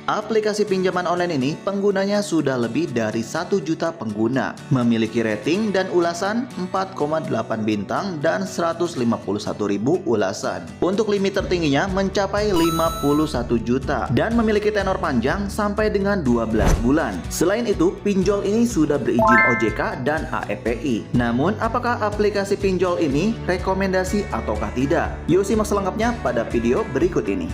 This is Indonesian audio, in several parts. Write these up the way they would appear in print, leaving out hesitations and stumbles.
Aplikasi pinjaman online ini penggunanya sudah lebih dari 1 juta pengguna, memiliki rating dan ulasan 4,8 bintang dan 151.000 ulasan. Untuk limit tertingginya mencapai 51 juta dan memiliki tenor panjang sampai dengan 12 bulan. Selain itu, pinjol ini sudah berizin OJK dan AEPI. Namun, apakah aplikasi pinjol ini rekomendasi ataukah tidak? Yuk simak selengkapnya pada video berikut ini.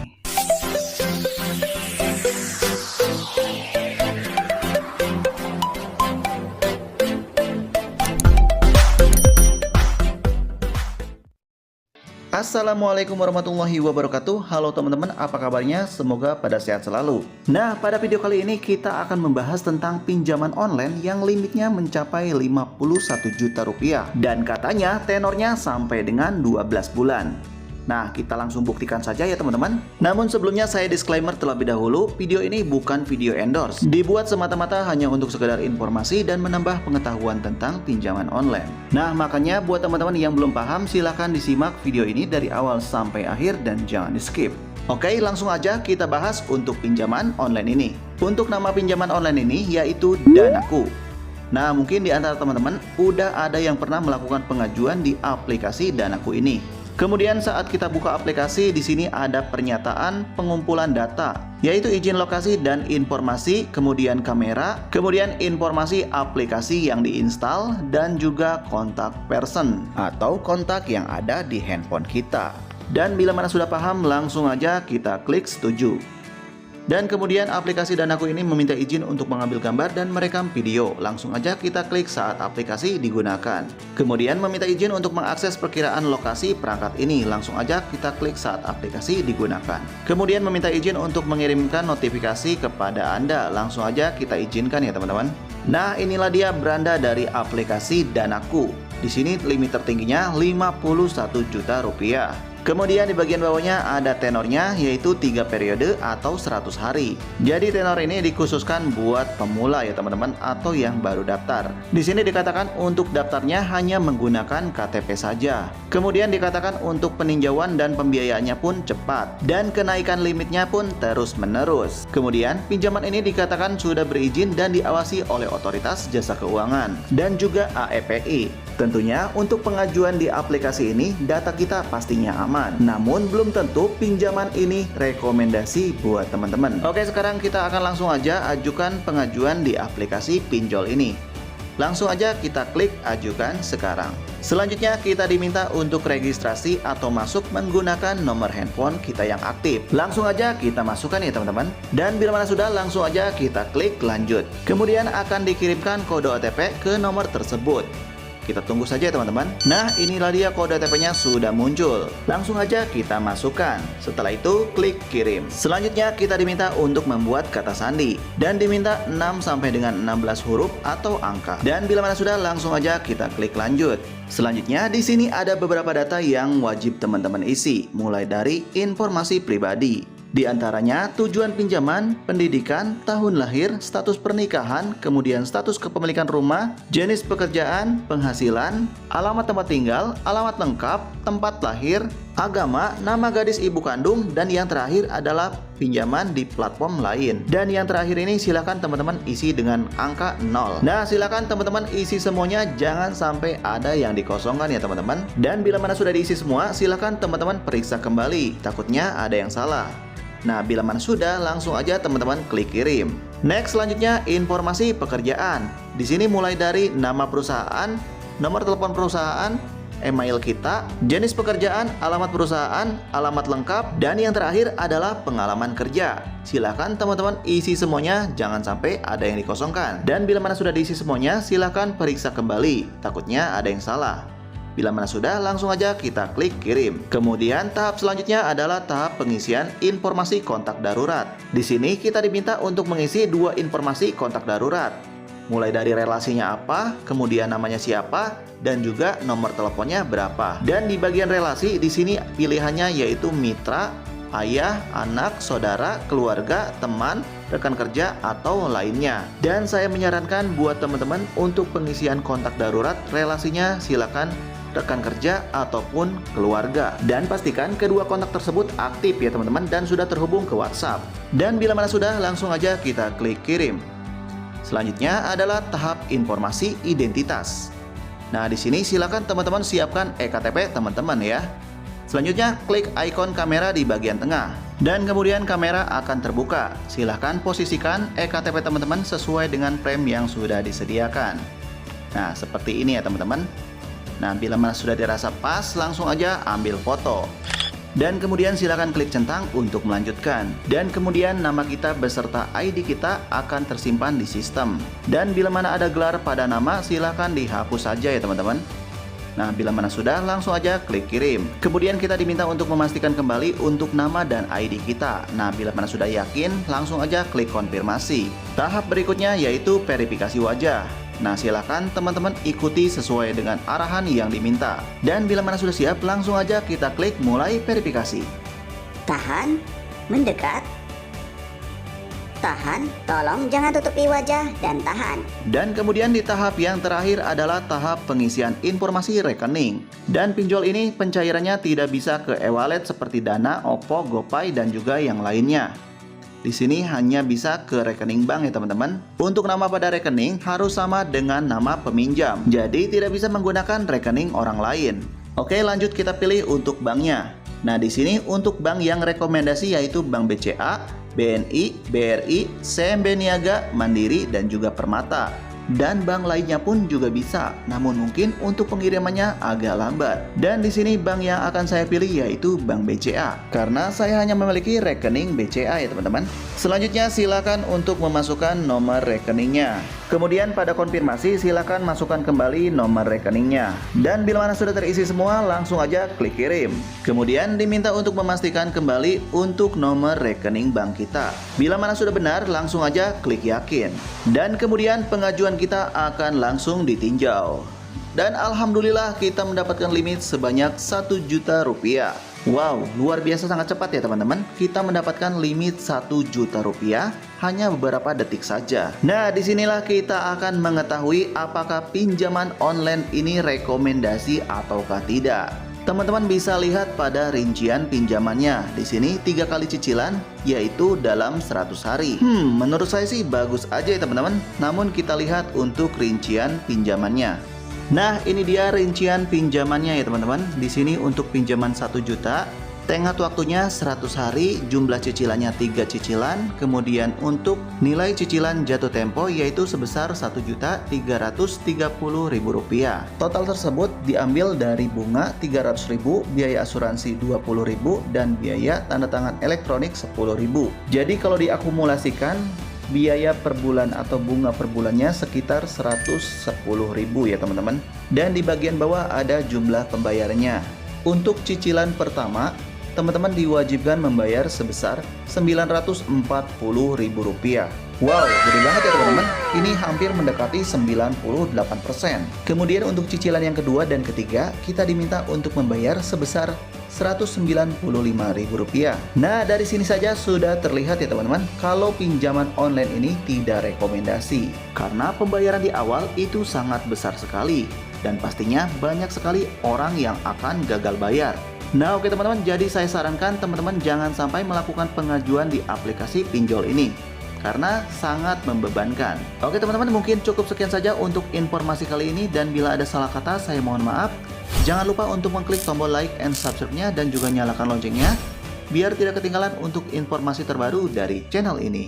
Assalamualaikum warahmatullahi wabarakatuh. Halo teman-teman, apa kabarnya? Semoga pada sehat selalu. Nah, pada video kali ini kita akan membahas tentang pinjaman online yang limitnya mencapai 51 juta rupiah dan katanya tenornya sampai dengan 12 bulan. Nah, kita langsung buktikan saja ya teman-teman. Namun sebelumnya saya disclaimer terlebih dahulu, video ini bukan video endorse. Dibuat semata-mata hanya untuk sekedar informasi dan menambah pengetahuan tentang pinjaman online. Nah, makanya buat teman-teman yang belum paham, silahkan disimak video ini dari awal sampai akhir dan jangan di skip. Oke, langsung aja kita bahas untuk pinjaman online ini. Untuk nama pinjaman online ini yaitu Danaku. Nah, mungkin di antara teman-teman udah ada yang pernah melakukan pengajuan di aplikasi Danaku ini. Kemudian saat kita buka aplikasi, di sini ada pernyataan pengumpulan data, yaitu izin lokasi dan informasi, kemudian kamera, kemudian informasi aplikasi yang diinstal, dan juga kontak person atau kontak yang ada di handphone kita. Dan bila mana sudah paham, langsung aja kita klik setuju. Dan kemudian aplikasi Danaku ini meminta izin untuk mengambil gambar dan merekam video. Langsung aja kita klik saat aplikasi digunakan. Kemudian meminta izin untuk mengakses perkiraan lokasi perangkat ini. Langsung aja kita klik saat aplikasi digunakan. Kemudian meminta izin untuk mengirimkan notifikasi kepada Anda. Langsung aja kita izinkan ya teman-teman. Nah, inilah dia beranda dari aplikasi Danaku. Di sini limit tertingginya 51 juta rupiah. Kemudian di bagian bawahnya ada tenornya, yaitu 3 periode atau 100 hari. Jadi tenor ini dikhususkan buat pemula ya teman-teman, atau yang baru daftar. Di sini dikatakan untuk daftarnya hanya menggunakan KTP saja. Kemudian dikatakan untuk peninjauan dan pembiayaannya pun cepat. Dan kenaikan limitnya pun terus menerus. Kemudian pinjaman ini dikatakan sudah berizin dan diawasi oleh Otoritas Jasa Keuangan dan juga AEPI. Tentunya untuk pengajuan di aplikasi ini data kita pastinya aman. Namun belum tentu pinjaman ini rekomendasi buat teman-teman. Oke, sekarang kita akan langsung aja ajukan pengajuan di aplikasi pinjol ini. Langsung aja kita klik ajukan sekarang. Selanjutnya kita diminta untuk registrasi atau masuk menggunakan nomor handphone kita yang aktif. Langsung aja kita masukkan ya teman-teman. Dan bila mana sudah, langsung aja kita klik lanjut. Kemudian akan dikirimkan kode OTP ke nomor tersebut. Kita tunggu saja ya teman-teman. Nah, inilah dia kode OTP-nya sudah muncul. Langsung aja kita masukkan. Setelah itu klik kirim. Selanjutnya kita diminta untuk membuat kata sandi dan diminta 6 sampai dengan 16 huruf atau angka. Dan bila mana sudah, langsung aja kita klik lanjut. Selanjutnya di sini ada beberapa data yang wajib teman-teman isi, mulai dari informasi pribadi. Di antaranya tujuan pinjaman, pendidikan, tahun lahir, status pernikahan, kemudian status kepemilikan rumah, jenis pekerjaan, penghasilan, alamat tempat tinggal, alamat lengkap, tempat lahir, agama, nama gadis ibu kandung, dan yang terakhir adalah pinjaman di platform lain. Dan yang terakhir ini silakan teman-teman isi dengan angka 0. Nah, silakan teman-teman isi semuanya, jangan sampai ada yang dikosongkan ya teman-teman. Dan bila mana sudah diisi semua, silakan teman-teman periksa kembali, takutnya ada yang salah. Nah, bila mana sudah, langsung aja teman-teman klik kirim. Next, selanjutnya informasi pekerjaan. Di sini mulai dari nama perusahaan, nomor telepon perusahaan, email kita, jenis pekerjaan, alamat perusahaan, alamat lengkap, dan yang terakhir adalah pengalaman kerja. Silakan teman-teman isi semuanya, jangan sampai ada yang dikosongkan. Dan bila mana sudah diisi semuanya, silakan periksa kembali, takutnya ada yang salah. Bila mana sudah, langsung aja kita klik kirim. Kemudian tahap selanjutnya adalah tahap pengisian informasi kontak darurat. Di sini kita diminta untuk mengisi 2 informasi kontak darurat. Mulai dari relasinya apa, kemudian namanya siapa, dan juga nomor teleponnya berapa. Dan di bagian relasi di sini pilihannya yaitu mitra, ayah, anak, saudara, keluarga, teman, rekan kerja, atau lainnya. Dan saya menyarankan buat teman-teman untuk pengisian kontak darurat relasinya silakan rekan kerja, ataupun keluarga. Dan pastikan kedua kontak tersebut aktif ya teman-teman dan sudah terhubung ke WhatsApp. Dan bila mana sudah, langsung aja kita klik kirim. Selanjutnya adalah tahap informasi identitas. Nah, di sini silakan teman-teman siapkan eKTP teman-teman ya. Selanjutnya, klik ikon kamera di bagian tengah. Dan kemudian kamera akan terbuka. Silahkan posisikan eKTP teman-teman sesuai dengan frame yang sudah disediakan. Nah, seperti ini ya teman-teman. Nah, bila mana sudah dirasa pas, langsung aja ambil foto. Dan kemudian silakan klik centang untuk melanjutkan. Dan kemudian nama kita beserta ID kita akan tersimpan di sistem. Dan bila mana ada gelar pada nama, silakan dihapus saja ya teman-teman. Nah, bila mana sudah, langsung aja klik kirim. Kemudian kita diminta untuk memastikan kembali untuk nama dan ID kita. Nah, bila mana sudah yakin, langsung aja klik konfirmasi. Tahap berikutnya yaitu verifikasi wajah. Nah, silakan teman-teman ikuti sesuai dengan arahan yang diminta. Dan bila mana sudah siap, langsung aja kita klik mulai verifikasi. Tahan, mendekat. Tahan, tolong jangan tutupi wajah dan tahan. Dan kemudian di tahap yang terakhir adalah tahap pengisian informasi rekening. Dan pinjol ini pencairannya tidak bisa ke e-wallet seperti Dana, OVO, GoPay, dan juga yang lainnya. Di sini hanya bisa ke rekening bank ya teman-teman. Untuk nama pada rekening harus sama dengan nama peminjam. Jadi tidak bisa menggunakan rekening orang lain. Oke, lanjut kita pilih untuk banknya. Nah, di sini untuk bank yang rekomendasi yaitu Bank BCA, BNI, BRI, CMB Niaga, Mandiri, dan juga Permata. Dan bank lainnya pun juga bisa, namun mungkin untuk pengirimannya agak lambat. Dan di sini bank yang akan saya pilih yaitu Bank BCA, karena saya hanya memiliki rekening BCA ya teman-teman. Selanjutnya silakan untuk memasukkan nomor rekeningnya. Kemudian pada konfirmasi silakan masukkan kembali nomor rekeningnya. Dan bila mana sudah terisi semua, langsung aja klik kirim. Kemudian diminta untuk memastikan kembali untuk nomor rekening bank kita. Bila mana sudah benar, langsung aja klik yakin. Dan kemudian pengajuan kita akan langsung ditinjau. Dan alhamdulillah kita mendapatkan limit sebanyak 1 juta rupiah. Wow, luar biasa sangat cepat ya teman-teman. Kita mendapatkan limit 1 juta rupiah hanya beberapa detik saja. Nah, disinilah kita akan mengetahui apakah pinjaman online ini rekomendasi ataukah tidak. Teman-teman bisa lihat pada rincian pinjamannya. Di sini 3 kali cicilan yaitu dalam 100 hari. Menurut saya sih bagus aja ya teman-teman. Namun kita lihat untuk rincian pinjamannya. Nah, ini dia rincian pinjamannya ya teman-teman. Di sini untuk pinjaman 1 juta, tenggat waktunya 100 hari, jumlah cicilannya 3 cicilan. Kemudian untuk nilai cicilan jatuh tempo yaitu sebesar Rp1.330.000. Total tersebut diambil dari bunga Rp300.000, biaya asuransi Rp20.000, dan biaya tanda tangan elektronik Rp10.000. Jadi kalau diakumulasikan, biaya per bulan atau bunga per bulannya sekitar Rp110.000 ya teman-teman. Dan di bagian bawah ada jumlah pembayarannya. Untuk cicilan pertama, teman-teman diwajibkan membayar sebesar Rp940.000. Wow, gede banget ya teman-teman. Ini hampir mendekati 98%. Kemudian untuk cicilan yang kedua dan ketiga, kita diminta untuk membayar sebesar Rp195.000. Nah, dari sini saja sudah terlihat ya teman-teman, kalau pinjaman online ini tidak rekomendasi. Karena pembayaran di awal itu sangat besar sekali. Dan pastinya banyak sekali orang yang akan gagal bayar. Nah, oke teman-teman, jadi saya sarankan teman-teman jangan sampai melakukan pengajuan di aplikasi pinjol ini, karena sangat membebankan. Oke teman-teman, mungkin cukup sekian saja untuk informasi kali ini, dan bila ada salah kata saya mohon maaf. Jangan lupa untuk mengklik tombol like and subscribe-nya dan juga nyalakan loncengnya biar tidak ketinggalan untuk informasi terbaru dari channel ini.